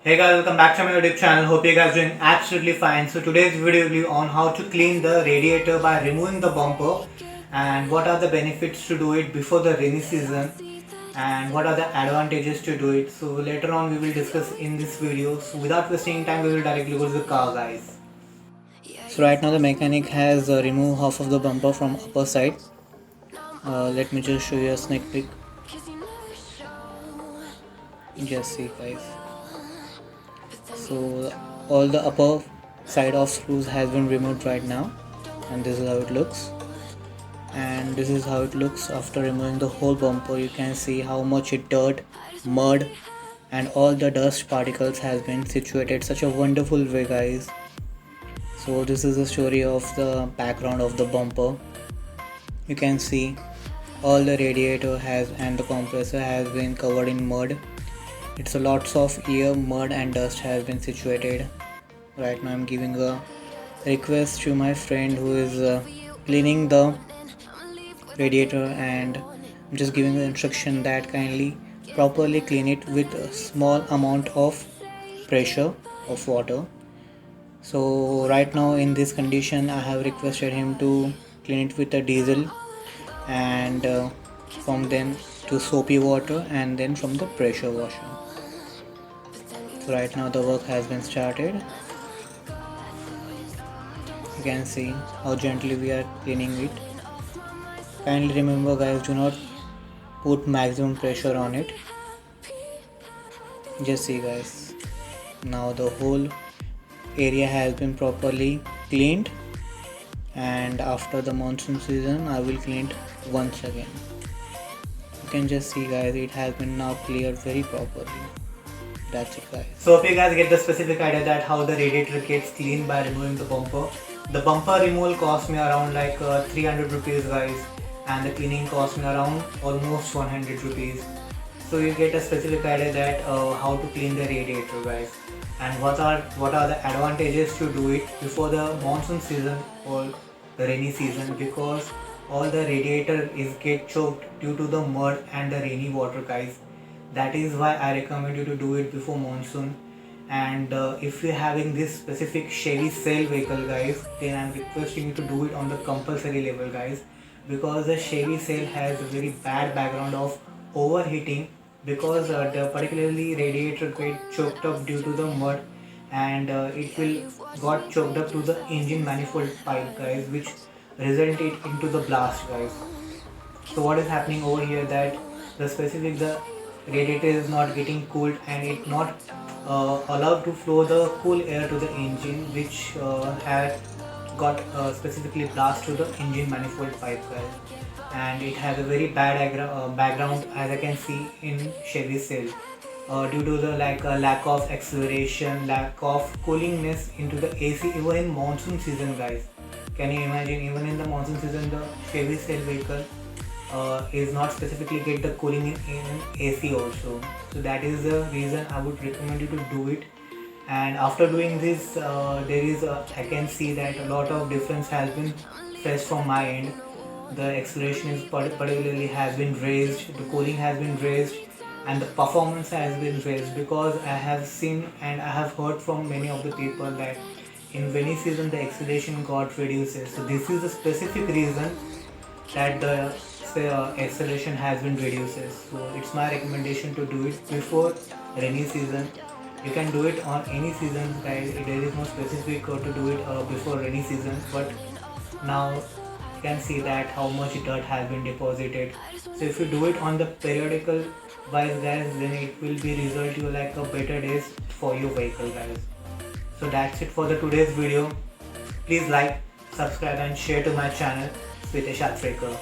Hey guys, welcome back to my YouTube channel. Hope you guys are doing absolutely fine. So today's video will be on how to clean the radiator by removing the bumper and what are the benefits to do it before the rainy season and what are the advantages to do it. So later on we will discuss in this video. So without wasting time we will directly go to the car, guys. So right now the mechanic has removed half of the bumper from upper side. Let me just show you a sneak peek. Just see, guys. So all the upper side of screws has been removed right now, and this is how it looks. And this is how it looks after removing the whole bumper. You can see how much dirt, mud and all the dust particles has been situated such a wonderful way, guys. So this is the story of the background of the bumper. You can see all the radiator has and the compressor has been covered in mud. It's a lots of air, mud and dust has been situated. Right now I'm giving a request to my friend who is cleaning the radiator, and I'm just giving the instruction that kindly properly clean it with a small amount of pressure of water. So right now in this condition I have requested him to clean it with a diesel and from then to soapy water and then from the pressure washer. So right now the work has been started. You can see how gently we are cleaning it. Kindly remember, guys, do not put maximum pressure on it. Just see, guys, now the whole area has been properly cleaned, and after the monsoon season I will clean it once again. You can just see, guys, it has been now cleared very properly. That's it, guys. So hope you guys get the specific idea that how the radiator gets cleaned by removing the bumper. The bumper removal cost me around like 300 rupees, guys, and the cleaning cost me around almost 100 rupees. So you get a specific idea that how to clean the radiator, guys, and what are the advantages to do it before the monsoon season or the rainy season, because all the radiator is get choked due to the mud and the rainy water, guys. That is why I recommend you to do it before monsoon. And if you're having this specific Chevy Sail vehicle, guys, then I'm requesting you to do it on the compulsory level, guys, because the Chevy Sail has a very bad background of overheating, because the particularly radiator get choked up due to the mud, and it will got choked up to the engine manifold pipe, guys, which resulted into the blast, guys. So what is happening over here that the radiator is not getting cooled and it not allowed to flow the cool air to the engine, which had got specifically blast to the engine manifold pipe, guys. And it has a very bad background, as I can see in Chevy Sail, due to the lack of acceleration, lack of coolingness into the AC even in monsoon season, guys. Can you imagine, even in the monsoon season the Chevy Sail vehicle is not specifically get the cooling in AC also. So that is the reason I would recommend you to do it. And after doing this, there is I can see that a lot of difference has been felt from my end. The acceleration is particularly has been raised, the cooling has been raised, and the performance has been raised, because I have seen and I have heard from many of the people that in rainy season the acceleration got reduces. So this is the specific reason that the acceleration has been reduces. So it's my recommendation to do it before rainy season. You can do it on any season, guys. There is no specific to do it before rainy season, but now you can see that how much dirt has been deposited. So if you do it on the periodical wise, guys, then it will be result you like a better days for your vehicle, guys. So that's it for the today's video. Please like, subscribe and share to my channel, Switesh Athrekar.